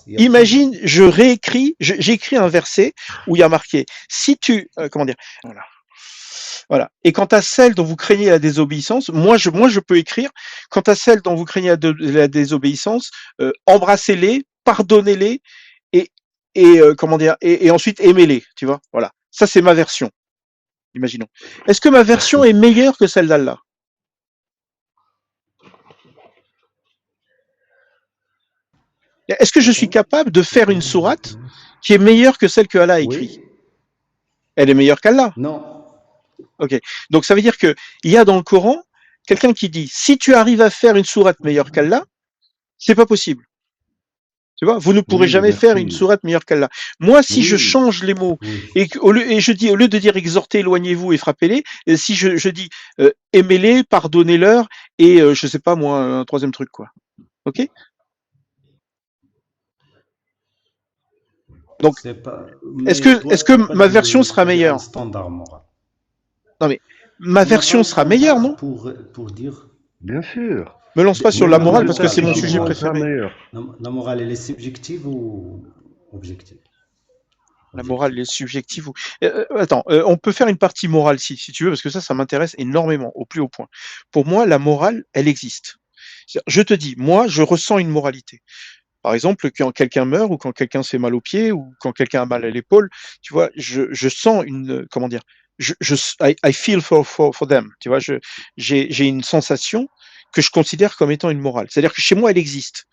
Il y a plus. Imagine, j'écris un verset où il y a marqué, si tu, comment dire, voilà. Voilà. Et quant à celle dont vous craignez la désobéissance, moi je peux écrire, quant à celle dont vous craignez la désobéissance, embrassez-les, pardonnez-les et, comment dire, et ensuite aimez-les, tu vois. Voilà. Ça, c'est ma version. Imaginons. Est-ce que ma version est meilleure que celle d'Allah? Est-ce que je suis Attends, capable de c'est faire quoi une le sourate document? qui est meilleure que celle que Allah a écrite? Oui, Elle est meilleure qu'Allah. non, Ok. Donc ça veut dire que il y a dans le Coran quelqu'un qui dit si tu arrives à faire une sourate meilleure qu'Allah, c'est pas possible. Tu vois, vous ne pourrez oui, jamais faire une merci. sourate meilleure qu'Allah. Moi, si je Oui, change les mots oui. et je dis au lieu de dire exhortez, éloignez-vous et frappez-les, si je dis aimez-les, pardonnez-leur et je sais pas moi un troisième truc quoi. Ok. Donc C'est pas. est-ce Mais que toi, est-ce t'as que pas ma version de, sera c'est-à-dire un meilleure? standard moral. Non mais ma On n'a pas version un sera meilleure, non? standard pour dire. Bien sûr. Me lance pas sur Mais la la, Non, morale mais la parce que ça, c'est mon la sujet version morale. sera préféré. meilleure. La morale, elle est subjective ou objective? La morale, Objective. les subjectifs. Attends, on peut faire une partie morale si tu veux, parce que ça m'intéresse énormément, au plus haut point. Pour moi, la morale, elle existe. Je te dis, moi, je ressens une moralité. Par exemple, quand quelqu'un meurt ou quand quelqu'un se fait mal au pied ou quand quelqu'un a mal à l'épaule, tu vois, je sens une, comment dire, I feel for them, tu vois, j'ai une sensation que je considère comme étant une morale. C'est-à-dire que chez moi, elle existe.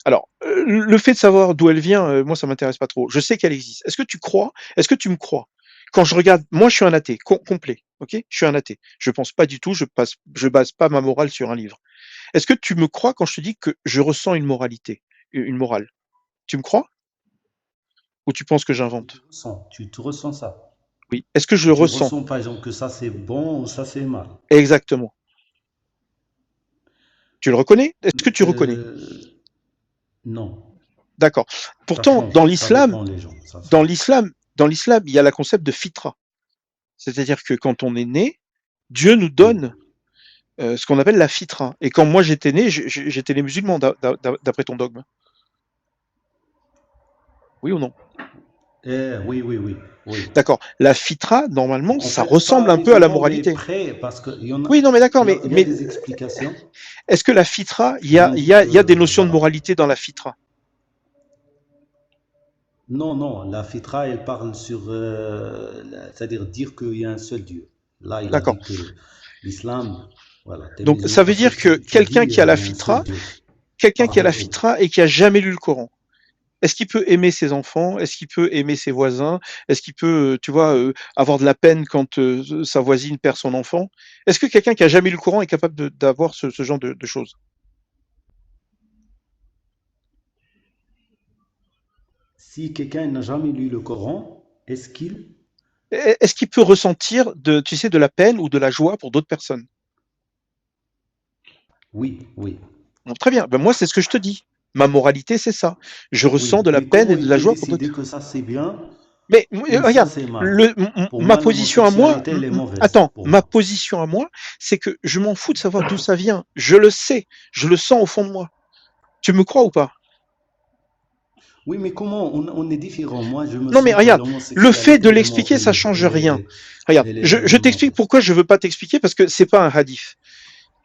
Alors, le fait de savoir d'où elle vient, moi, ça m'intéresse pas trop. Je sais qu'elle existe. Est-ce que tu crois? Est-ce que tu me crois? Quand je regarde, moi, je suis un athée complet. Ok? Je suis un athée. Je pense pas du tout. Je base pas ma morale sur un livre. Est-ce que tu me crois quand je te dis que je ressens une moralité, une morale? Tu me crois? Ou tu penses que j'invente? Tu te ressens ça. Oui. Est-ce que je le Tu ressens? ressens par exemple que ça c'est bon ou ça c'est mal. Exactement. Tu le reconnais? Est-ce que tu reconnais? Euh, non, D'accord. ça Pourtant, change, ça dépend les gens, ça change. dans l'islam, il y a le concept de fitra. C'est-à-dire que quand on est né, Dieu nous Oui. donne ce qu'on appelle la fitra. Et quand moi j'étais né, j'étais né musulman d'après ton dogme. Oui ou non? Oui, oui, oui, oui. D'accord. La fitra, normalement, En ça fait, ressemble pas un peu à la uniquement, mais moralité. près, parce qu'il y en a, Oui, non, mais d'accord, il y a des explications est-ce que la fitra, qui ont dit il y a des que, notions de voilà. moralité dans la fitra? Non, non, la fitra, elle parle sur, c'est-à-dire dire qu'il y a un seul Dieu. Là, il a D'accord. dit que l'islam, voilà, t'es Donc musulman ça veut parce que dire que tu dis il y a un seul Dieu, quelqu'un qui a la parmi eux. fitra et qui a jamais lu le Coran, est-ce qu'il peut aimer ses enfants? Est-ce qu'il peut aimer ses voisins? Est-ce qu'il peut, tu vois, avoir de la peine quand sa voisine perd son enfant? Est-ce que quelqu'un qui a jamais lu le Coran est capable d'avoir ce genre de choses? Si quelqu'un n'a jamais lu le Coran, est-ce qu'il... Est-ce qu'il peut ressentir tu sais, de la peine ou de la joie pour d'autres personnes? Oui, oui, Bon, très bien. Ben moi, c'est ce que je te dis. Ma moralité, c'est ça. Je ressens oui. de la Mais peine comment et de il la peut joie pour d'autres. décider que ça c'est bien Mais ou ça regarde, c'est mal? Pour ma moi, position à moi, l'homosexualité, elle est mauvaise, attends, pour ma moi. position à moi, c'est que je m'en fous de savoir d'où ça vient. Je le sais, je le sens au fond de moi. Tu me crois ou pas? Oui, mais comment on est différent? Moi, je me Non, mais sens que regarde, le fait de l'homosexualité, l'expliquer, ça change rien. Regarde, elle est je t'explique mauvaise. pourquoi je veux pas t'expliquer parce que c'est pas un hadith.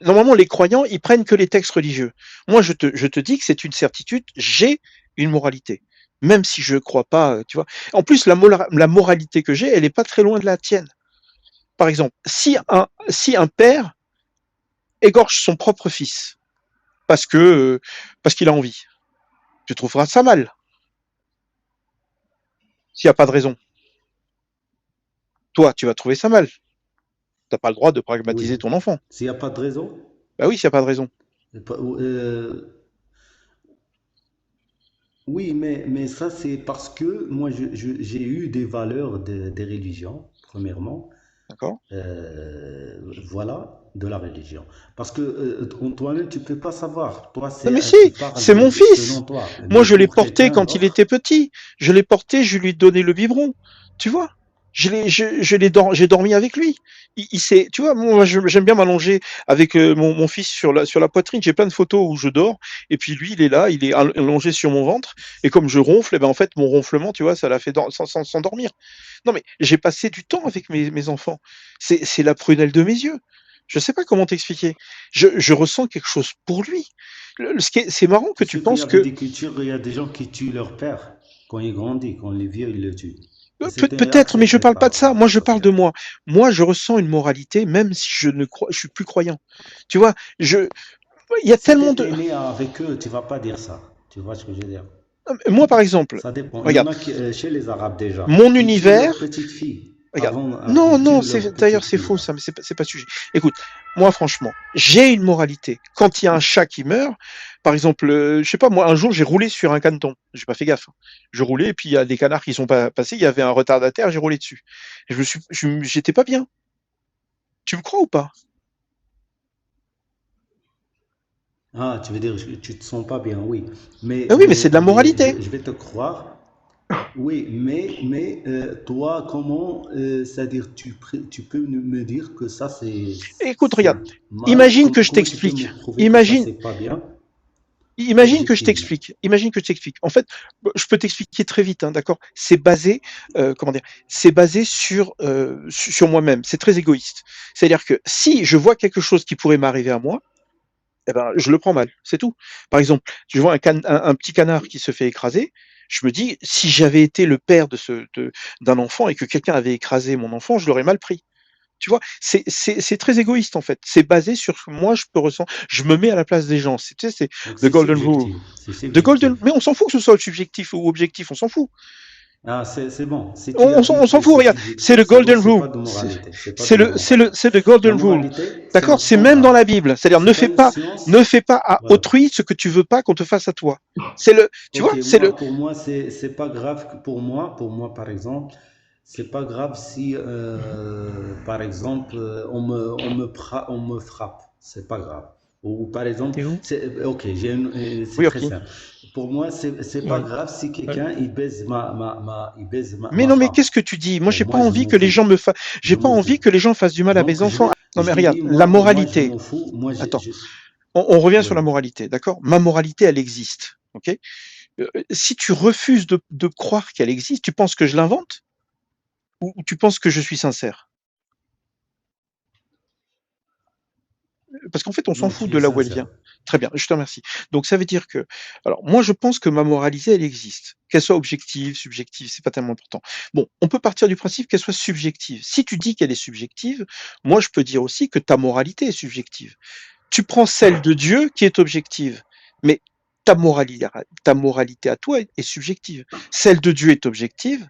Normalement, les croyants, ils prennent que les textes religieux. Moi, je te dis que c'est une certitude, j'ai une moralité. Même si je crois pas, tu vois. En plus, la moralité que j'ai, elle est pas très loin de la tienne. Par exemple, si un père égorge son propre fils parce que, parce qu'il a envie, tu trouveras ça mal, s'il n'y a pas de raison. Toi, tu vas trouver ça mal. T'as pas le droit de Oui. pragmatiser ton enfant. S'il n'y a pas de raison, Bah oui, s'il n'y a pas de raison. oui, mais ça, c'est parce que moi, j'ai eu des valeurs des religions, premièrement. D'accord? Voilà, de la religion. Parce que toi-même, tu peux pas savoir. Toi, Non mais si, tu parles c'est mon selon fils. toi. Moi, Mais je l'ai pour porté quelqu'un quand il d'autre, était petit. Je l'ai porté, je lui ai donné le biberon. Tu vois? J'ai dormi avec lui. Tu vois, moi, j'aime bien m'allonger avec mon fils sur la poitrine. J'ai plein de photos où je dors, et puis lui, il est là, il est allongé sur mon ventre, et comme je ronfle, et ben en fait, mon ronflement, tu vois, ça l'a fait s'endormir. Non, mais j'ai passé du temps avec mes enfants. C'est la prunelle de mes yeux. Je sais pas comment t'expliquer. Je ressens quelque chose pour lui. C'est marrant que Tu tu sais qu'il y penses avait que des cultures, il y a des gens qui tuent leur père quand il grandit, quand les vieux, ils le tuent. Et c'était peut-être, mais je accepté parle pas de ça. Moi, par la je parle de société. moi. Moi, je ressens une moralité, même si je suis plus croyant. Tu vois, il y a Si tu tellement de. étais né avec eux, tu vas pas dire ça. Tu vois ce que je veux dire? Moi, par exemple, Ça dépend. Il y en regarde, a qui, chez les Arabes déjà, mon ils tuent leur univers. petite fille. Regarde. Non, Ils non, tuent leur d'ailleurs, petite c'est fille. faux, ça, mais c'est pas le sujet. Écoute, moi, franchement, j'ai une moralité. Quand il y a un chat qui meurt, par exemple, je sais pas, moi, un jour, j'ai roulé sur un caneton. J'ai pas fait gaffe, hein. Je roulais, et puis il y a des canards qui sont pas passés, il y avait un retardataire, j'ai roulé dessus. Et j'étais pas bien. Tu me crois ou pas? Ah, tu veux dire, tu te sens pas bien, oui. Ben oui, mais c'est de la moralité. Je vais te croire. Oui, toi, comment, c'est-à-dire, tu peux me dire que ça, Écoute, regarde, c'est mal. imagine que je Comment tu peux me t'explique. prouver que ça, Imagine, c'est pas bien, imagine que je objectivement? t'explique. Imagine que je t'explique. En fait, je peux t'expliquer très vite, hein, d'accord? C'est basé, comment dire? C'est basé sur moi-même. C'est très égoïste. C'est-à-dire que si je vois quelque chose qui pourrait m'arriver à moi, eh ben, je le prends mal. C'est tout. Par exemple, je vois un petit canard qui se fait écraser. Je me dis, si j'avais été le père d'un enfant et que quelqu'un avait écrasé mon enfant, je l'aurais mal pris. Tu vois? C'est très égoïste, en fait. C'est basé sur ce que moi je peux ressentir. Je me mets à la place des gens. Tu sais, c'est Donc, the c'est golden rule. subjectif. C'est subjectif. Mais on s'en fout que ce soit subjectif ou objectif, on s'en fout. Ah, c'est bon. Si tu as On dit s'en que fout, c'est regarde. C'est subjectif, le c'est bon, golden c'est rule. pas de moralité. C'est pas de C'est morale. c'est the La golden rule. moralité, c'est D'accord? le C'est même dans la standard. Bible. C'est-à-dire, C'est pas une science. ne fais pas à Voilà. autrui ce que tu veux pas qu'on te fasse à toi. Tu Ok, vois, c'est le, pour moi, c'est pas grave. Pour moi, par exemple, c'est pas grave si, par exemple, on me frappe. C'est pas grave. Ou par exemple, t'es où? ok, c'est Oui, très ok. simple. Pour moi, c'est pas Ouais. grave si quelqu'un il baise Mais ma non, mais femme. qu'est-ce que tu dis? Moi, Pour j'ai pas moi, je envie m'en que les fous. gens j'ai Je pas m'en fous. envie que les gens fassent du mal à mes Donc, enfants. Non, mais je t'ai regarde, dit, la pour moi, je moralité. m'en fous. Moi, Attends. On revient sur oui. la moralité, d'accord? Ma moralité, elle existe. Ok? Si tu refuses de croire qu'elle existe, tu penses que je l'invente ou tu penses que je suis sincère? Parce qu'en fait, on s'en Non, fout tu de es là où elle sincère. vient. Très bien, je te remercie. Donc ça veut dire que, alors moi je pense que ma moralité, elle existe. Qu'elle soit objective, subjective, c'est pas tellement important. Bon, on peut partir du principe qu'elle soit subjective. Si tu dis qu'elle est subjective, moi je peux dire aussi que ta moralité est subjective. Tu prends celle de Dieu qui est objective, mais ta moralité à toi est subjective. Celle de Dieu est objective,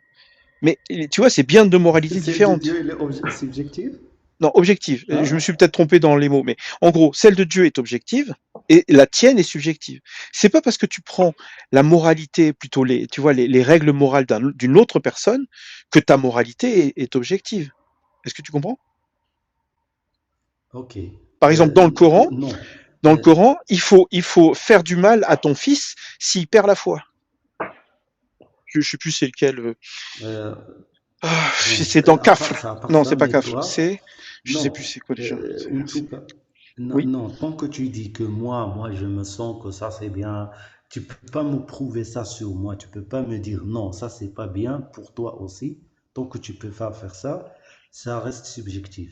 mais tu vois, c'est bien deux moralités Celle de différentes. Dieu, elle est subjective? Non, objective. Je me Hein? suis peut-être trompé dans les mots, mais en gros, celle de Dieu est objective et la tienne est subjective. C'est pas parce que tu prends la moralité, plutôt tu vois, les règles morales d'une autre personne que ta moralité est objective. Est-ce que tu comprends? Ok. Par exemple, Non. dans le Euh, Coran, il faut faire du mal à ton fils s'il perd la foi. Je sais plus c'est lequel. euh, bon, C'est dans Kafr. à part Non, ça, c'est pas mais Kafr. toi, Je sais non. plus c'est quoi déjà. En tout cas, Oui. non, tant que tu dis que moi, je me sens que ça c'est bien, tu peux pas me prouver ça sur moi. Tu peux pas me dire non, ça c'est pas bien pour toi aussi. Tant que tu peux pas faire ça, ça reste subjectif.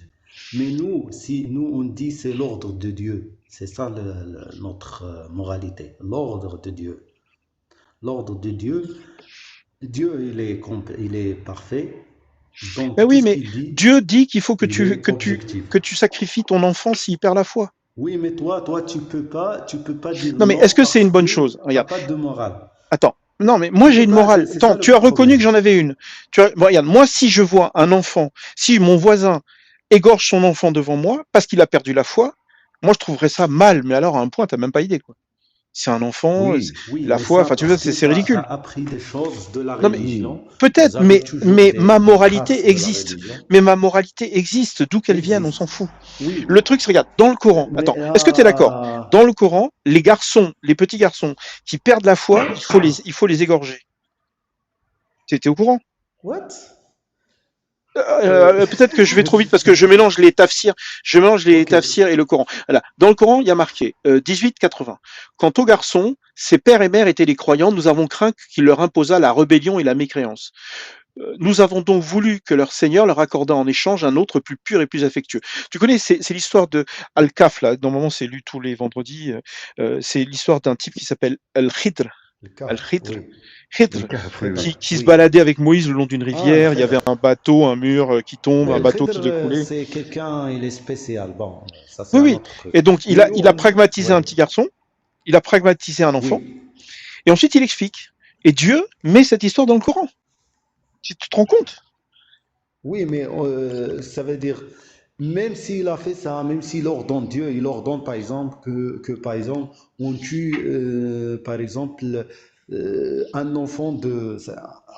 Mais nous, si nous on dit c'est l'ordre de Dieu, c'est ça notre moralité, l'ordre de Dieu. L'ordre de Dieu, Dieu il est parfait, Ben donc tout oui, ce mais qu'il dit, Dieu dit qu'il faut il est objectif. que tu sacrifies ton enfant s'il perd la foi. Oui, mais toi, tu peux pas dire Non, mais est-ce non que c'est une parce bonne que chose? t'as Regarde, pas de morale. attends. Non, mais moi Tu j'ai peux une pas, morale. c'est Attends, ça le tu as reconnu que problème. j'en avais une. Bon, regarde, moi si je vois un enfant, si mon voisin égorge son enfant devant moi parce qu'il a perdu la foi, moi je trouverais ça mal. Mais alors à un point, t'as même pas idée, quoi. C'est un enfant, Oui, la mais foi. ça Enfin, tu vois, parce que c'est tu as ridicule. appris des choses de la Non, mais religion. peut-être, Vous avez toujours mais ma des traces moralité de la existe. religion. Mais ma moralité existe, d'où qu'elle vienne, on s'en Existe. fout. Oui, Le truc, c'est, regarde, dans le Coran, mais attends, est-ce que tu es d'accord? Dans le Coran, les petits garçons qui perdent la foi, il faut les égorger. Tu étais au courant? what? Peut-être que je vais trop vite parce que je mélange les Ok, tafsirs et le Coran. Voilà. Dans le Coran, il y a marqué 18-80. Quant aux garçons, ses pères et mères étaient des croyants, nous avons craint qu'il leur imposât la rébellion et la mécréance. Nous avons donc voulu que leur Seigneur leur accordât en échange un autre plus pur et plus affectueux. Tu connais, c'est l'histoire de Al-Kaf, là, normalement c'est lu tous les vendredis, c'est l'histoire d'un type qui s'appelle Al-Khidr. le CAF, Al-Khidr, oui. Le Khidr, CAF, oui, oui. qui se Oui. baladait avec Moïse le long d'une Ah, le rivière, il y avait Khidr. un bateau, un mur qui tombe, Oui, un le bateau Khidr, qui découlait. c'est quelqu'un, il est spécial. Bon, ça c'est Oui, un oui. autre truc. Et donc Mais il a nous, pragmatisé oui, un petit garçon, il a pragmatisé un enfant, oui. et ensuite il explique. Et Dieu met cette histoire dans le Coran. Tu te rends compte? Oui, mais ça veut dire, même s'il a fait ça, même s'il ordonne Dieu, il ordonne par exemple par exemple, on tue par exemple un enfant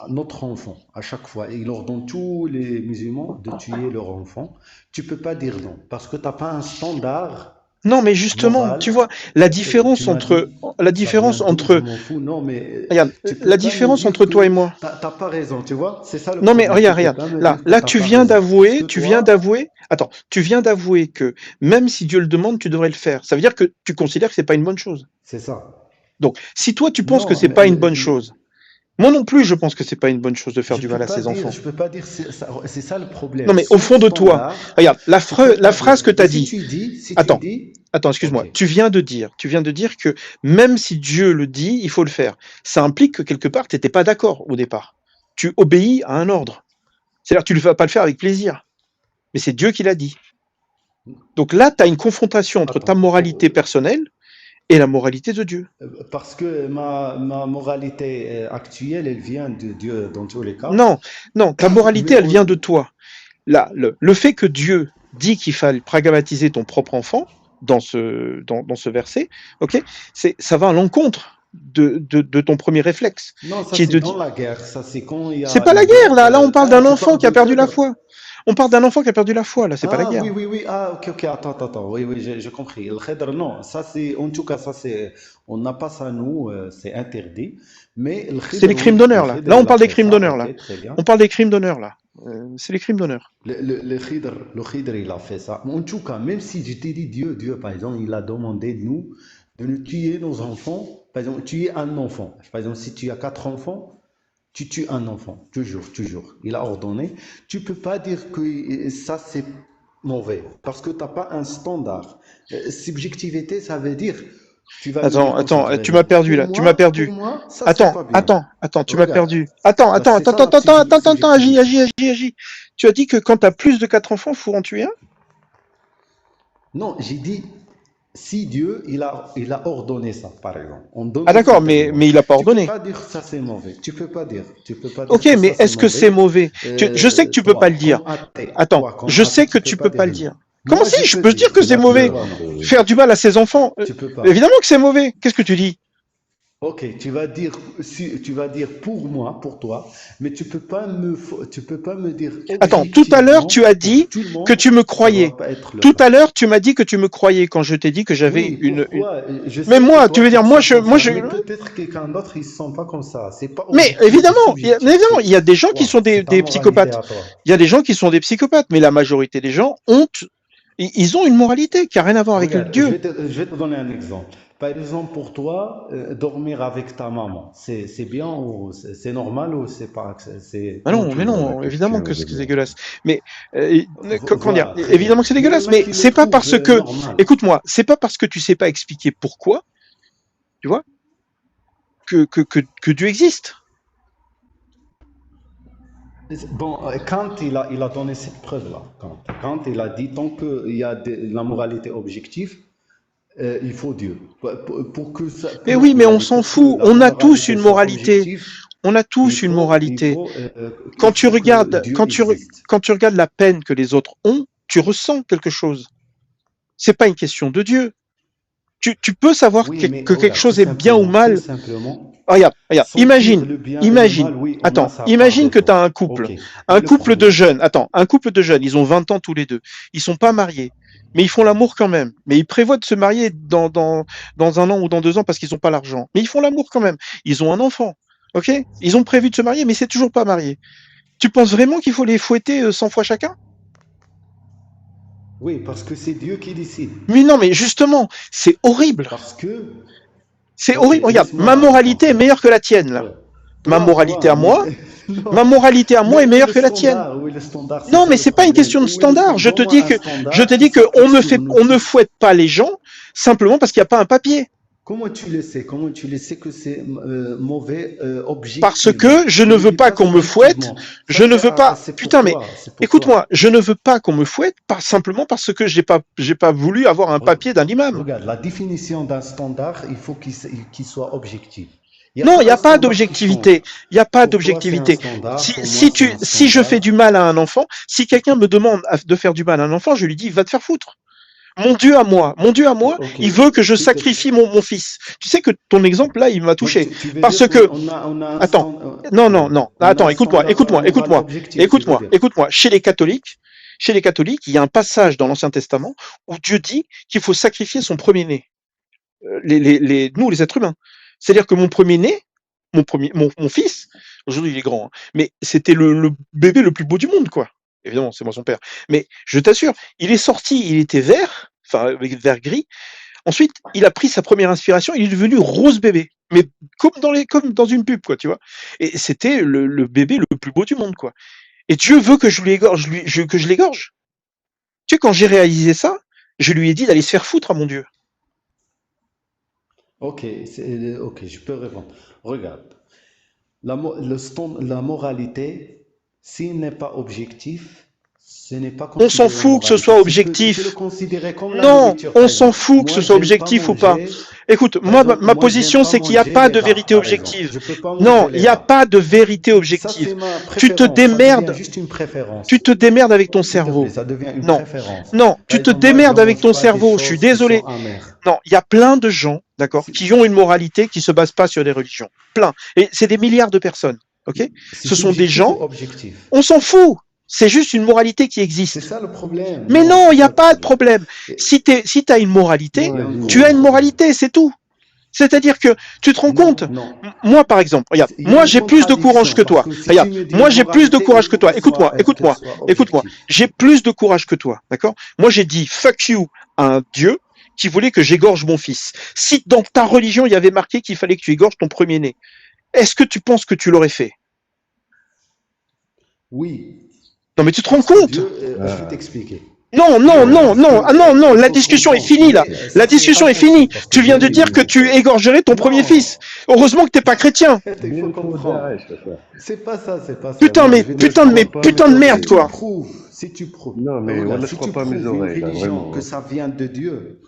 un autre enfant à chaque fois. Il ordonne tous les musulmans de tuer leur enfant. Tu peux pas dire non, parce que tu n'as pas un standard Non, mais justement, tu moral. vois, Tu m'as dit, la ça vient différence d'où, je entre, m'en fous. Non, mais regarde, tu peux la pas me différence dire entre toi et que moi. t'as pas raison, tu vois? C'est ça le Non, mais problème. Tu regarde, peux regarde. pas me Là, dire que t'as pas raison. Parce que tu viens toi, d'avouer, attends, tu viens d'avouer que même si Dieu le demande, tu devrais le faire. Ça veut dire que tu considères que c'est pas une bonne chose. c'est ça. Donc, si toi tu penses que Non, c'est pas une bonne chose, moi non plus je pense que c'est pas une bonne chose de faire du mal à ses enfants. je peux pas dire, c'est ça le Non, problème. mais au Sans fond de toi, standard, regarde, tu peux la pas dire. phrase que tu Et as dit, si tu attends, dis, attends, ok. excuse-moi, tu viens de dire que même si Dieu le dit, il faut le faire. Ça implique que quelque part, tu n'étais pas d'accord au départ. Tu obéis à un ordre. C'est-à-dire que tu ne vas pas le faire avec plaisir, mais c'est Dieu qui l'a dit. Donc là, tu as une confrontation entre ta Attends, moralité personnelle et la moralité de Dieu. parce que ma moralité actuelle, elle vient de Dieu dans tous les cas. Non, non, ta moralité, Mais elle vient de toi. Là, le fait que Dieu dit qu'il fallait pragmatiser ton propre enfant dans ce verset, ok, ça va à l'encontre de ton premier réflexe, non, ça qui est c'est de dans dire, la guerre. Ça c'est quand il y c'est a pas la une guerre guerre. là, on parle Ah, d'un tu enfant parles qui a de perdu la Khidr. foi. On parle d'un enfant qui a perdu la foi là, c'est pas la Ah guerre. oui, oui, oui. Ah, ok, ok. Attends. Oui, oui, j'ai compris. Le Khidr, non. Ça c'est, en tout cas, ça c'est, on n'a pas ça nous, c'est interdit. Mais le C'est Khidr, les crimes oui, le d'honneur là. Khidr, Là, on il a parle des fait crimes ça. d'honneur là. Ok, très bien. On parle des crimes d'honneur là. C'est les crimes d'honneur. Le Khidr, il a fait ça. En tout cas, même si je t'ai dit Dieu, par exemple, il a demandé de nous tuer nos enfants. Par exemple, tuer un enfant. Par exemple, si tu as quatre enfants, tu tues un enfant. Toujours, toujours. Il a ordonné. Tu peux pas dire que ça, c'est mauvais. Parce que tu n'as pas un standard. Subjectivité, ça veut dire, tu vas me dire comme ça, tu vas Tu m'as dire, perdu là. Tu m'as pour perdu. moi, ça, c'est pas bien. Tu m'as Regarde. perdu. C'est ça la subjectivité. Agis. Tu as dit que quand tu as plus de 4 enfants, il faut en tuer un? Non, j'ai dit, si Dieu, il a ordonné ça, par exemple, on Ah donne d'accord, cet exemple. mais il a pas Tu peux ordonné. pas dire ça c'est mauvais. Tu peux pas dire Ok, que ça mais c'est est-ce que c'est mauvais. mauvais? Je sais que tu peux pas le dire. Attends, Comme je athée, sais que tu peux tu pas peux dire pas le non. dire. Comment Moi, si? je Je peux peux dire dire, que c'est mais mauvais. toi non. Faire du mal à ses enfants, Tu peux pas. évidemment que c'est mauvais. Qu'est-ce que tu dis? Ok, tu vas dire pour moi, pour toi, mais tu peux pas me dire Attends, tout à l'heure, objectivement tu as pour dit tout le que monde, tu me ça croyais. doit pas être le Tout cas. à l'heure, tu m'as dit que tu me croyais quand je t'ai dit que j'avais Oui, pourquoi? Je Mais sais que moi, tu toi, veux tu dire, te sens comme ça, mais peut-être quelqu'un d'autre, il se sent pas comme ça. C'est pas Mais objectif, c'est subjectif. évidemment, il y a des gens qui Toi, sont c'est ta des moralité psychopathes. à toi. Il y a des gens qui sont des psychopathes, mais la majorité des gens ils ont une moralité qui a rien à voir avec le Regarde, Dieu. je vais te donner un exemple. Par exemple, pour toi, dormir avec ta maman, c'est bien ou c'est normal ou c'est pas, c'est, Ah comment non, tu mais vois? non, évidemment que c'est dégueulasse. Mais comment dire? Voilà, très bien. Évidemment que c'est Mais il y dégueulasse, en a mais qui le c'est pas trouvent parce que, normal. écoute-moi, c'est pas parce que tu sais pas expliquer pourquoi, tu vois, que Dieu existe. Bon, Kant, il a donné cette preuve-là. Kant, il a dit, tant qu'il y a la moralité objective, il faut Dieu. Mais oui, mais on s'en Pour que fout. la On a tous moralité une soit moralité. objective, On a tous une il moralité. faut, Quand il tu faut que regardes, Dieu existe. quand tu regardes la peine que les autres ont, tu ressens quelque chose. C'est pas une question de Dieu. Tu peux savoir Oui, mais que quelque regarde, chose est bien ou tout mal. simplement, Regarde, sentir le bien et le mal, oui, on a ça par imagine que tu défaut. as Ok. Mais le problème, un couple de jeunes, ils ont 20 ans tous les deux. Ils sont pas mariés, mais ils font l'amour quand même. Mais ils prévoient de se marier dans 1 an ou dans 2 ans parce qu'ils n'ont pas l'argent. Mais ils font l'amour quand même. Ils ont un enfant. Ok? Ils ont prévu de se marier, mais c'est toujours pas marié. Tu penses vraiment qu'il faut les fouetter 100 fois chacun? Oui, parce que c'est Dieu qui décide. Mais non, mais justement, c'est horrible. Parce que, C'est ok, horrible. Regarde, ma laisse-moi moralité est tranquille. meilleure que la tienne, là. Ouais. Ma moralité à moi, Non, ma moralité à moi mais est meilleure que la tienne. où est le standard, c'est Non, ça mais le c'est pas une problème. question de Où est le standard. standard? Donne-moi un Je te standard qui dis que s'applique sur nous on ne tous. fouette pas les gens simplement parce qu'il n'y a pas un papier. Comment tu le sais? Comment tu le sais que c'est mauvais Parce objectivement? que je Tu ne ne veux dis pas pas qu'on me fouette. subjectivement. Ça, Je ne veux pas. c'est pour Putain, mais toi. C'est pour écoute-moi, toi. je ne veux pas qu'on me fouette simplement parce que j'ai pas voulu avoir un Re- papier d'un imam. Regarde, la définition d'un standard, il faut qu'il soit objectif. Il n'y a Non, il pas n'y un a pas standard qui d'objectivité. change. Il n'y a pas Pour toi, c'est un d'objectivité. standard. Pour moi, c'est un Si je fais standard. du mal à un enfant, si quelqu'un me demande de faire du mal à un enfant, je lui dis, va te faire foutre. Mon Dieu à moi, Ok, il veut que je s'il te sacrifie mon fils. Tu sais que ton exemple là, il m'a donc, touché. tu veux dire Parce que, on a un attends, ouais, on a attends, un standard moral objectif, tu veux dire. écoute-moi. Chez les catholiques, il y a un passage dans l'Ancien Testament où Dieu dit qu'il faut sacrifier son premier-né. Nous, les êtres humains. C'est-à-dire que mon premier-né, mon fils, aujourd'hui il est grand, hein, mais c'était le bébé le plus beau du monde, quoi. Évidemment, c'est moi son père. Mais je t'assure, il est sorti, il était vert, enfin avec vert gris. Ensuite, il a pris sa première inspiration, il est devenu rose bébé. Mais comme dans une pub, quoi, tu vois. Et c'était le bébé le plus beau du monde, quoi. Et Dieu veut que je l'égorge, que je l'égorge. Tu sais, quand j'ai réalisé ça, je lui ai dit d'aller se faire foutre à mon Dieu. Ok, ok, je peux répondre. Regarde, la moralité, s'il n'est pas objectif, ce n'est pas On s'en considéré fout que ce moralité. soit Tu peux le objectif. considérer comme la Non, nourriture, on par s'en exemple. fout que ce Moi, soit j'aime pas objectif ou pas. manger, Écoute, par moi, exemple, ma moi, j'aime position, pas c'est qu'il n'y a manger pas les de rats, vérité par exemple. objective. Je peux pas Non, manger il les n'y a rats. pas de vérité Ça, objective. c'est ma Tu te préférence. Ça devient démerdes, juste une tu préférence. te démerdes avec ton S'il te plaît, cerveau. ça devient une Non, préférence. non, Par tu te exemple, moi, je démerdes avec mange ton pas des cerveau. Je suis choses qui sont désolé. amères. Non, il y a plein de gens, d'accord, Si, qui ont une moralité qui se base pas sur des religions. Plein. Et c'est des milliards de personnes. Ok? c'est Ce sont des subjectif ou gens, objectif? on s'en fout. C'est juste une moralité qui C'est existe. ça le problème. Mais Non, non, c'est il n'y ça a le pas de problème. problème. Et Si t'as une moralité, il y a un Vas-y, tu gros as une problème. moralité, c'est tout. C'est-à-dire que tu te rends compte, Non, non. moi par exemple, regarde, Il y a moi une j'ai plus de courage contradiction que parce toi. que si Regarde, tu me dis moi une j'ai plus de moralité, courage il que faut toi. qu'elle Écoute-moi, soit écoute-moi. objective. J'ai plus de courage que toi, d'accord? Moi j'ai dit fuck you à un Dieu qui voulait que j'égorge mon fils. Si dans ta religion il y avait marqué qu'il fallait que tu égorges ton premier-né, est-ce que tu penses que tu l'aurais fait? Oui, Non mais tu te rends parce que compte? Dieu, je vais Ah, t'expliquer. Non, non, Non, non, parce que non, ah non, non, il la faut discussion est comprendre. finie là. Mais La ça, c'est discussion est finie. impossible parce que Tu viens Dieu, de il dire que est. tu égorgerais ton premier fils. Non, Heureusement que t'es pas chrétien. il faut Bilfo comprendre. Daesh, ça. C'est pas ça, c'est pas ça. Non, je vais Mais je crois Mais pas à mes putain de donc, merde si oreilles, tu là. quoi. prouves, Non, mais regarde, voilà, je si tu crois pas à mes prouves une oreilles, là, religion vraiment, que hein. ça vient de Dieu,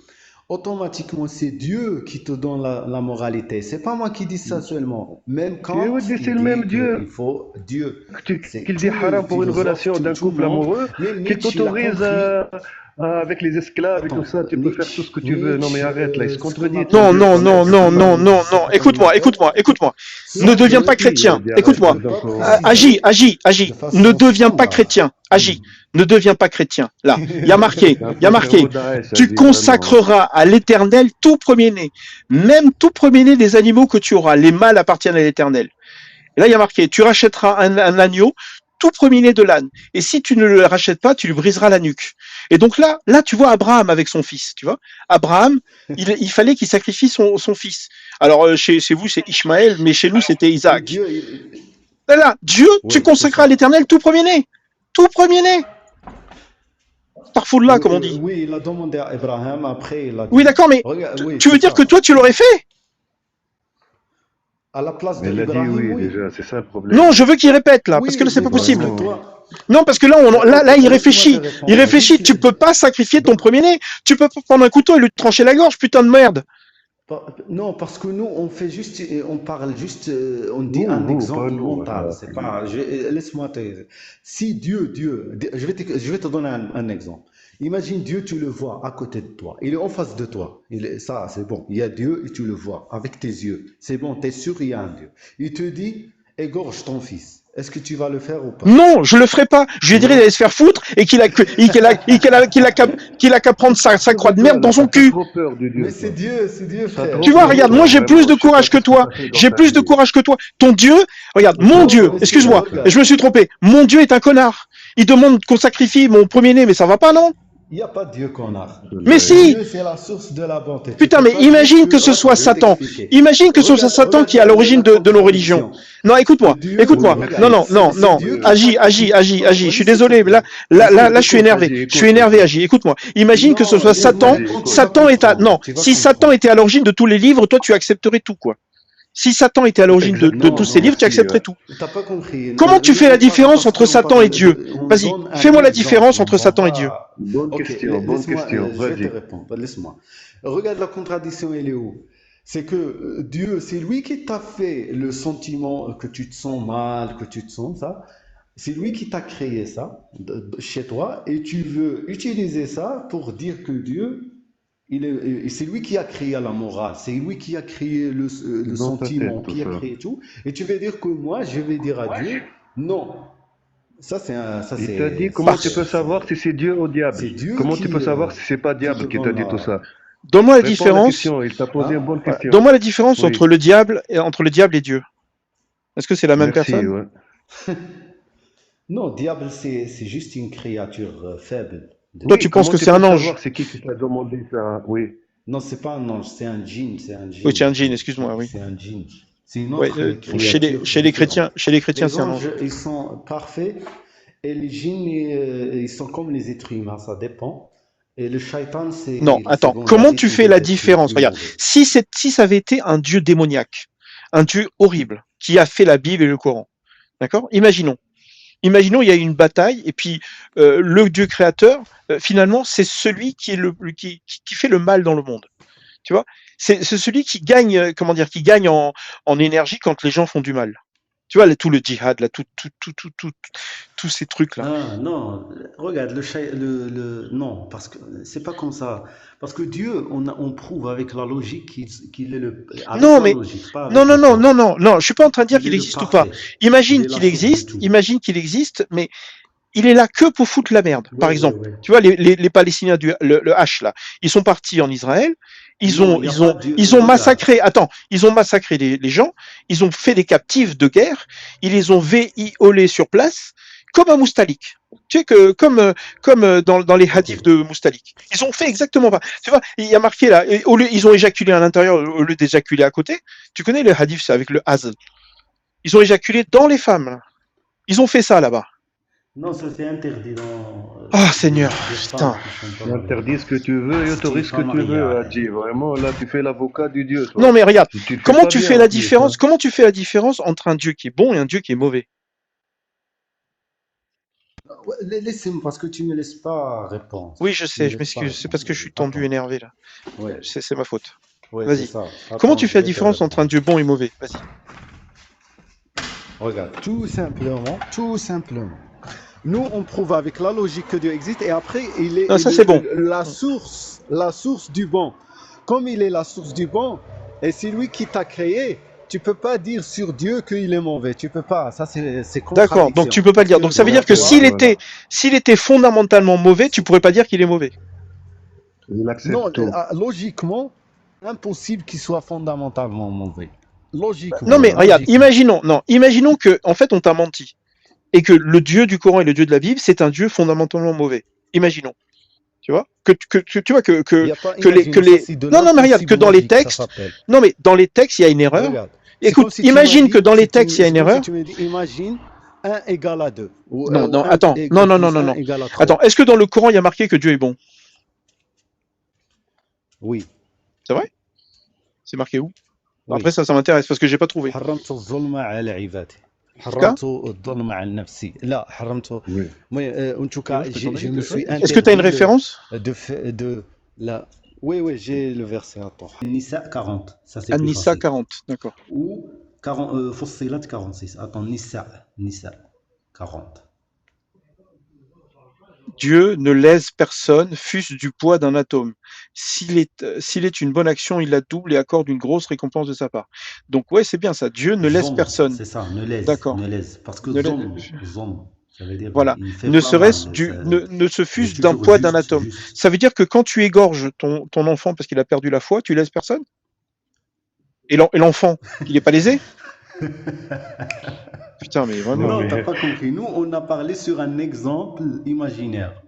automatiquement c'est Dieu qui te donne la moralité. C'est pas moi qui dis ça seulement. Même Et Kant, ouais, c'est il le même dit Dieu qu'il faut Dieu. C'est qu'il dit tous les haram pour une philosophes, relation d'un tout le couple monde. amoureux, Même qu'il Nietzsche, il a t'autorise compris. avec les esclaves et tout Attends, ça, tu peux faire tout ce que tu veux. Non, mais arrête, là, il se ce qu'on contredit, ton Non, appelle, Dieu, non, quand non, même. ce non, qu'on non, appelle, non, ce non. qu'on appelle, Écoute-moi. Ne sans deviens que pas Il a chrétien. dit je arrête, ne Écoute-moi. peux pas donc, préciser de Agis. Ne façon deviens pas standard. chrétien. Agis. Ne deviens pas chrétien. Là, c'est un il y a faux cerveau marqué. Daesh, Tu Aziz, vraiment, hein. consacreras à l'Éternel tout premier-né, même tout premier-né des animaux que tu auras. Les mâles appartiennent à l'Éternel. Et là, il y a marqué, tu rachèteras un agneau, tout premier-né de l'âne. Et si tu ne le rachètes pas, tu lui briseras la nuque. Et donc là, tu vois Abraham avec son fils, tu vois. Abraham, il fallait qu'il sacrifie son fils. Alors, chez vous, c'est Ishmaël, mais chez nous, c'était Et Isaac. Dieu, Là, Dieu, tu oui, c'est consacreras à ça. l'Éternel tout premier-né. Tout premier-né. Tarfoullah, comme on dit. Oui, il a demandé à Abraham, après il a Oui, dit, d'accord, mais regarde, oui, tu c'est veux dire que ça. toi, tu l'aurais fait? À la place Mais de il a dit Ibrahim, oui, oui. déjà, c'est ça le Non, problème. je veux qu'il répète, là, parce que là, Oui, c'est mais pas parce que possible. Vraiment. toi, Non, parce que là, ok, il laisse-moi te réfléchit. Il répondre. réfléchit. Tu peux pas sacrifier ton Donc, premier-né. Tu peux pas prendre un couteau et lui trancher la gorge, putain de merde. Non, parce que nous, on fait juste, on parle juste, on dit un Pas exemple nous, mental. voilà. C'est pas, laisse-moi te, si Dieu, je vais te donner un exemple. Imagine Dieu, tu le vois à côté de toi. Il est en face de toi. Ça, c'est bon. Il y a Dieu et tu le vois avec tes yeux. C'est bon, tu es sûr, il y a un Dieu. Il te dit, égorge ton fils. Est-ce que tu vas le faire ou pas? Non, je le ferai pas. Je lui dirai Non. d'aller se faire foutre et qu'il a qu'à prendre sa croix de merde dans son T'as cul. trop peur de Mais Dieu, toi. c'est Dieu, T'as frère. trop Tu vois, peur de regarde, moi toi, j'ai plus vraiment. de Je sais courage que pas ce que toi. t'as fait dans J'ai ta plus de vie. courage que toi. Ton Dieu, regarde, mon Non, Dieu, mais excuse-moi, regarde. je me suis trompé. Mon Dieu est un connard. Il demande qu'on sacrifie mon premier-né, mais ça va pas, non? Il n'y a pas de Dieu qu'on a. Mais si! Dieu, c'est la source de la bonté. Tu Putain, peux mais pas dire imagine que ce Attends, soit je vais Satan. t'expliquer. Imagine que ce soit Regarde, Satan regarde qui est à l'origine la de nos religions. contradiction. Non, écoute-moi, Dieu, écoute-moi. Oui, Non, merci. non, non, c'est non. Dieu qui Agis, t'a agis, agis, créé. agis. Je suis Laisse, s'il te désolé, mais plaît. là, je suis Écoute, énervé. vas-y, Je suis écoute, énervé, vas-y. agis. Écoute-moi. Imagine que ce Non, soit laisse-moi Satan. Vas-y, répondre, écoute. tu vas Satan est à, comprendre. non. Tu vas Si Satan comprendre. était à l'origine de tous les livres, toi, tu accepterais tout, quoi. Si Satan était à l'origine de Exactement, tous Non, ces livres, tu merci. accepterais tout. t'as pas compris. Comment tu Ne fais la parle pas différence parce entre qu'on Satan et parle Dieu? on Vas-y, donne un fais-moi la exemple. différence On entre va Satan et Dieu. pas. Bonne Ok, question, bonne laisse-moi, question. je vais te Vas-y. répondre. Laisse-moi. Regarde la contradiction, elle est où? C'est que Dieu, c'est lui qui t'a fait le sentiment que tu te sens mal, que tu te sens ça. C'est lui qui t'a créé ça chez toi et tu veux utiliser ça pour dire que Dieu, c'est lui qui a créé la morale, c'est lui qui a créé le Dans ta sentiment, tête, tout qui a ça. créé tout. Et tu veux dire que moi, je vais dire à Dieu, non. Ça Il t'a dit Bah, comment tu peux savoir si c'est Dieu ou diable? c'est Dieu Comment tu peux savoir si c'est pas qui te diable qui t'a donne dit tout la. ça? donne-moi la Réponds à la différence. question, il t'a posé une Hein? bonne Voilà. question. Donne-moi la différence Oui, entre le diable et Dieu. Est-ce que c'est la même merci, personne? ouais. Non, diable, c'est juste une créature faible de Toi, Oui, tu penses comment que tu c'est peux un ange? savoir c'est qui t'a demandé ça? Oui, Non, c'est pas un ange, c'est un djinn, c'est un Oui, c'est djinn. un djinn, excuse-moi, oui. C'est un djinn. C'est une Ouais, autre oui. créature différente. chez les chrétiens, Les c'est un anges, ange. ils sont parfaits et les djinns, ils sont comme les êtres humains, ça dépend. Et le shaitan, Non, c'est le attends, second comment avis, tu c'est fais les la êtres les différence? plus Regarde, mauvais. si ça avait été un dieu démoniaque, un dieu horrible, qui a fait la Bible et le Coran, d'accord? Imaginons, il y a eu une bataille, et puis le Dieu créateur, finalement, c'est celui qui est qui fait le mal dans le monde. Tu vois? C'est celui qui gagne, comment dire, qui gagne en énergie quand les gens font du mal. Tu vois, tout le djihad, là, tous ces trucs-là. Ah non, regarde, non, parce que c'est pas comme ça. Parce que Dieu, on prouve avec la logique qu'il est avec Non, la mais logique, pas non, avec non, le non, corps. non, non, non, je suis pas en train de dire Il est qu'il le existe ou pas. parfait. Il est la source de tout. Imagine qu'il existe, mais il est là que pour foutre la merde. Oui, Par oui, exemple, oui. tu vois, les Palestiniens le H là, ils sont partis en Israël, Non, il n'y a pas Dieu. ils ont Regarde. massacré, attends, ils ont massacré les gens, ils ont fait des captifs de guerre, ils les ont violés sur place, comme un moustalik. Tu sais que comme dans les Ok. hadiths de Moustalik. Ils ont fait exactement pas. Tu vois, il y a marqué là, ils ont éjaculé à l'intérieur au lieu d'éjaculer à côté. Tu connais le hadith, c'est avec le hazl. Ils ont éjaculé dans les femmes, là. Ils ont fait ça là-bas. Non, ça c'est interdit dans Oh Seigneur, des putain. femmes qui sont Tu pas interdis ce que tu veux et c'est une autorise ce que femme tu veux, mariée. Hadji. Vraiment, là, tu fais l'avocat du Dieu, Non toi. mais regarde, Tu le fais comment pas tu bien fais en la plus, hein. différence? Comment tu fais la différence entre un Dieu qui est bon et un Dieu qui est mauvais? Ouais, laisse-moi parce que tu me laisses pas répondre. Oui, je Tu me sais, je laisses pas m'excuse. C'est parce que je répondre. suis tendu, Attends. énervé là. Ouais, C'est ma faute. ouais, c'est Vas-y. ça. Comment Attends, tu je fais la vais te différence entre un répondre. Dieu bon et mauvais? Vas-y. Regarde, tout simplement. Nous, on prouve avec la logique que Dieu existe et après, il est Non, ça c'est bon. la source du bon. Comme il est la source du bon et c'est lui qui t'a créé, tu peux pas dire sur Dieu qu'il est mauvais. Tu peux pas. Ça, c'est D'accord, donc contradiction. tu peux pas le Parce dire. que Donc ça veut Voilà, dire que regarde, toi, voilà. s'il était fondamentalement mauvais, tu pourrais pas dire qu'il est mauvais. Il non, accepte tout. logiquement, impossible qu'il soit fondamentalement mauvais. Non mais Logiquement, regarde, logiquement. imaginons que en fait on t'a menti et que le Dieu du Coran et le Dieu de la Bible, c'est un Dieu fondamentalement mauvais. Imaginons. Tu vois? Tu vois Il n'y a pas, que imaginons, ça les c'est de non non mais regarde que l'impossible dans les logique, ça textes, s'appelle. non mais dans les textes il y a une erreur. Regarde, c'est comme Écoute, si tu m'as imagine que dit, dans les textes il y a c'est une comme si erreur. tu me dis, imagine 1 égale à 2, Non ou non 1 attends non non non plus non 1 non égale à 3. attends, est-ce que dans le Coran il y a marqué que Dieu est bon? Oui, C'est vrai? C'est marqué où? oui. Après ça m'intéresse parce que j'ai pas trouvé. حرمت الظلم على عبادي C'est ça? حرمت الظلم على نفسي لا حرمت Oui. en tout cas je me suis Est-ce que tu as une interdit référence? de la oui j'ai le verset attends Nisa 40 ça c'est plus An-Nisa facile 40, d'accord. ou 40 Fussilat 46 attends Nisa 40 Dieu ne lèse personne, fût-ce du poids d'un atome. S'il est une bonne action, il la double et accorde une grosse récompense de sa part. Donc ouais, c'est bien ça. Dieu ne lèse Zom, personne. c'est ça, ne laisse, D'accord. ne laisse. Parce que Ne lèse- zom, ça veut dire Voilà. il fait Ne pas mal. serait-ce ne se Il est fût-ce d'un toujours poids d'un juste, atome. juste. Ça veut dire que quand tu égorges ton enfant parce qu'il a perdu la foi, tu lèses personne? Et l'enfant, il n'est pas lésé? Putain, mais Non, vraiment. Non, t'as mais pas compris. Nous, on a parlé sur un exemple imaginaire.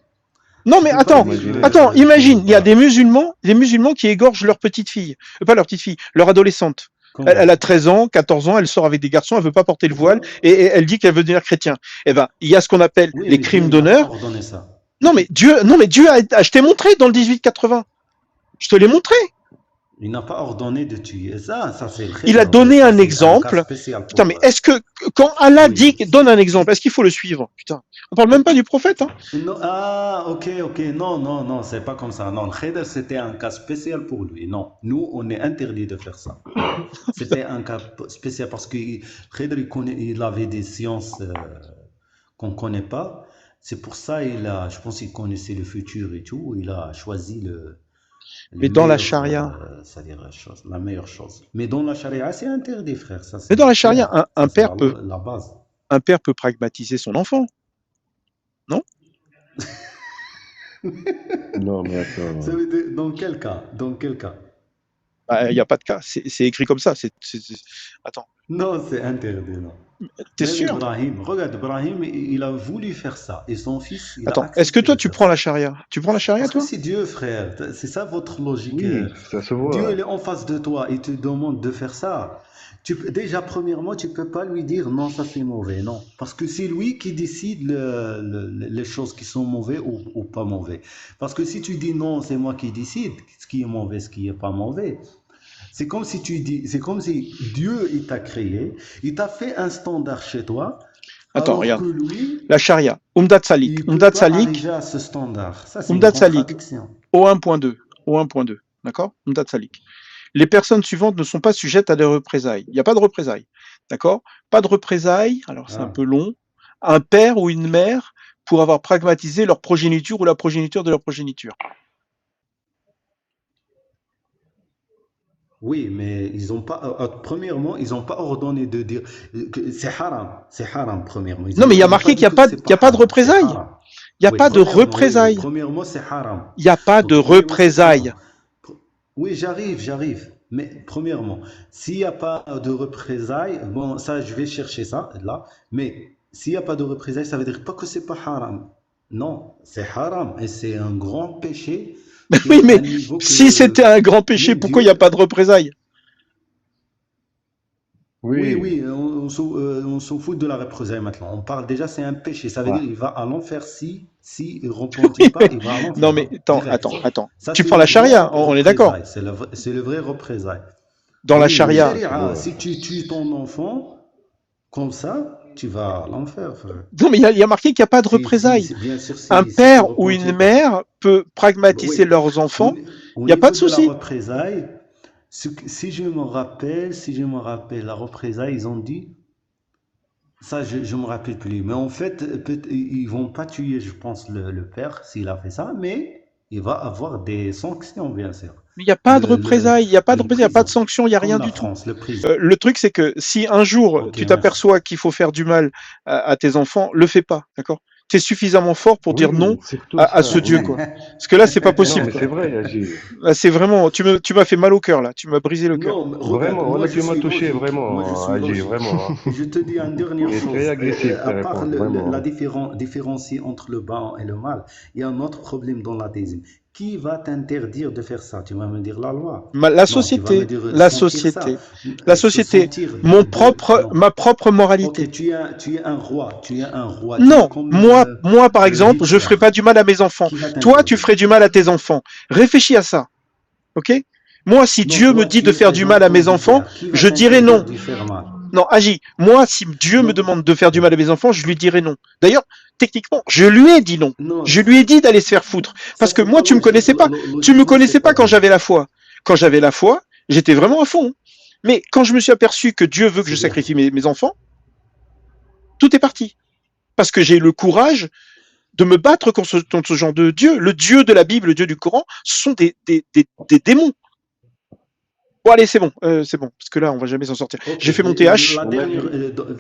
Non, Tu mais peux pas attends, dire, imaginer. imagine, il y a voilà. des musulmans qui égorgent leur petite fille, pas leur petite fille, leur adolescente. Elle a Comment? 13 ans, 14 ans, elle sort avec des garçons, elle veut pas porter le voile et elle dit qu'elle veut devenir chrétien. Eh ben, il y a ce qu'on appelle Oui, les mais Dieu, crimes il n'a pas d'honneur. ordonné ça. Je t'ai montré dans le 1880. Je te l'ai montré. Il n'a pas ordonné de tuer. Ça c'est très Il a grave. donné Ça, un c'est un cas exemple. spécial Putain, pour. mais est-ce que, quand Allah Oui. donne un exemple, est-ce qu'il faut le suivre? Putain. On parle même pas du prophète, hein. Non, ah, ok, ok. Non, non, non, c'est pas comme ça. Non, le Kheder, c'était un cas spécial pour lui. Non, nous, on est interdit de faire ça. C'était un cas spécial parce que Kheder, il avait des sciences qu'on ne connaît pas. C'est pour ça je pense qu'il connaissait le futur et tout. Il a choisi le Mais dans la meilleur, charia, c'est-à-dire la meilleure chose. Mais dans la charia, c'est interdit, frère. Ça, mais dans c'est la charia, clair. un Ça, c'est père peut, la base. un père peut pragmatiser son enfant, non? non, mais Ça attends. veut dire, dans quel cas? Dans quel cas? Bah, il n'y a pas de cas. C'est écrit comme ça. Attends, Non, c'est interdit, non. t'es Même sûr? Ibrahim, regarde, Ibrahim, il a voulu faire ça. Et son fils, il a Attends, est-ce que accepté toi de tu faire prends la ça. charia? Tu prends la charia, Parce que toi? c'est Dieu, frère. C'est ça votre logique. Oui, ça se Dieu, il voit. est en face de toi. Il te demande de faire ça. Déjà, premièrement, tu peux pas lui dire non, ça c'est mauvais. Non. Parce que c'est lui qui décide les choses qui sont mauvaises ou pas mauvais. Parce que si tu dis non, c'est moi qui décide ce qui est mauvais, ce qui est pas mauvais. C'est comme si Dieu, il t'a créé, il t'a fait un standard chez toi, Attends, alors regarde. que lui, La charia. Umdat Salik. il peut Umdat pas Salik. arriver à ce standard. Ça, c'est une Umdat Salik. contradiction. Au 1.2. Au 1.2. D'accord? Umdat Salik. Les personnes suivantes ne sont pas sujettes à des représailles. Il n'y a pas de représailles. D'accord? Pas de représailles. Alors, c'est un Ah. peu long. Un père ou une mère pour avoir pragmatisé leur progéniture ou la progéniture de leur progéniture. Oui, mais ils ont pas, premièrement, ils n'ont pas ordonné de dire que c'est haram, premièrement. Non, mais il y a Ils ont marqué pas qu'il n'y dit a pas, que c'est il y a pas pas de haram, c'est représailles. haram. Il n'y a Oui, pas de premièrement, oui, oui, représailles. premièrement, c'est haram. Il n'y a pas de Premièrement, c'est représailles. haram. Oui, j'arrive. Mais premièrement, s'il n'y a pas de représailles, bon, ça, je vais chercher ça là. Mais s'il n'y a pas de représailles, ça veut dire pas que c'est pas haram. Non, c'est haram et c'est un grand péché qui Oui, est à mais un niveau si c'était que un grand péché, même pourquoi il n'y a Dieu. pas de représailles? Oui, Oui, oui, on s'en fout de la représailles maintenant. On parle déjà, c'est un péché. Ça veut ouais. dire il va à l'enfer si il ne repentit Oui, pas, mais il va à non, l'enfer, mais hein, attends, direct. attends. Ça, Tu c'est prends le la charia, grand on est d'accord. représailles. C'est le vrai représailles. Dans la Oui, la Oui, charia. ça se charia, voit. si tu tues ton enfant comme ça, tu vas à l'enfer, frère. Non, mais il y a marqué qu'il n'y a pas de représailles. Bien sûr, Un si tu père ou repentis une pas. mère peut pragmatiser Oui, leurs au, enfants. Il au n'y a pas niveau de de la souci. représaille, si je me rappelle, la représaille, ils ont dit. Ça, je me rappelle plus. Mais en fait, ils vont pas tuer, je pense, le père s'il a fait ça, mais il va avoir des sanctions, bien sûr. Mais il n'y a pas de représailles. Il n'y a pas de Le représailles, il n'y a pas de prison, sanctions, il n'y a comme rien la du tout. France, le prison. Le truc, c'est que si un jour Ok, tu merci. t'aperçois qu'il faut faire du mal à tes enfants, le fais pas, d'accord? Tu es suffisamment fort pour dire non Oui, surtout à ce ça, Dieu, oui. quoi. Parce que là, c'est pas Non, possible, mais quoi. c'est vrai, Agir. Là, c'est vraiment, tu m'as fait mal au cœur, là. Tu m'as brisé le cœur. Non, mais regarde, Vraiment, moi voilà, je tu m'as suis touché, logique. Moi je vraiment, suis Agir, logique. vraiment. Hein. Et je te dis une dernière Et très chose. agressif, À ta part réponse, vraiment. la Hein. différencier entre le bien et le mal, il y a un autre problème dans l'athéisme. Qui va t'interdire de faire ça? Tu vas me dire la loi. La Non, tu vas me société, dire la sentir ça. société, la société, Sentir non. ma propre moralité. Ok, tu es un roi. Tu es un roi. Tu es Non, comme moi, par exemple, je ferai Hitler. pas du mal à mes enfants. Qui va Toi, tu t'interdire? ferais du mal à tes enfants. Réfléchis à ça, ok? Moi, si Non, Dieu me toi, dit tu de es faire du mal à exemple mes enfants, d'Hitler. Qui va je dirais t'interdire non. de faire mal? Non, agis. Moi, si Dieu me Non. demande de faire du mal à mes enfants, je lui dirai non. D'ailleurs, techniquement, je lui ai dit non. Non, Je lui ai dit d'aller se faire foutre. Parce ça que c'est moi, pas tu me logique. connaissais pas. Tu me Logiquement, c'est connaissais pas pas quand bien. j'avais la foi. Quand j'avais la foi, j'étais vraiment à fond. Mais quand je me suis aperçu que Dieu veut que je C'est bien. sacrifie mes enfants, tout est parti. Parce que j'ai eu le courage de me battre contre ce genre de Dieu. Le Dieu de la Bible, le Dieu du Coran, ce sont des démons. Bon, allez, c'est bon, parce que là, on va jamais s'en sortir. Ok, J'ai fait mon TH.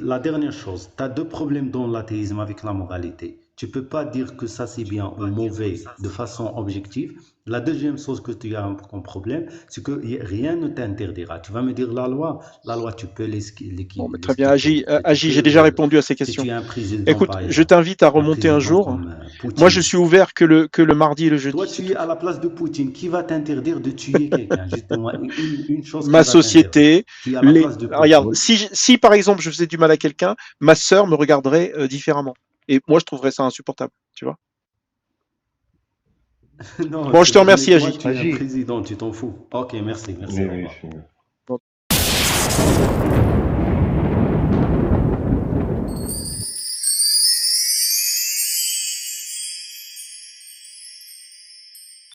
la dernière chose, tu as deux problèmes dans l'athéisme avec la moralité. Tu peux pas dire que ça c'est bien ou mauvais de façon objective. La deuxième chose que tu as comme problème, c'est que rien ne t'interdira. Tu vas me dire la loi tu peux Bon, mais très bien, Agi, j'ai déjà euh, répondu à ces si questions. tu es un président Écoute, par je exemple, t'invite à un remonter un président jour. comme Moi, Poutine. je suis ouvert que le mardi et le jeudi. Toi, tu es à la place de Poutine. Qui va t'interdire de tuer quelqu'un? Justement, une chose qui Ma va t'interdire. société, Tu es à la place de Poutine. regarde, si par exemple je faisais du mal à quelqu'un, ma sœur me regarderait différemment. Et moi, je trouverais ça insupportable, tu vois. Non, Bon, je te mais remercie, toi, Agi. tu es un Agis. président, tu t'en fous. Ok, merci, Oui, au oui, revoir. c'est mieux.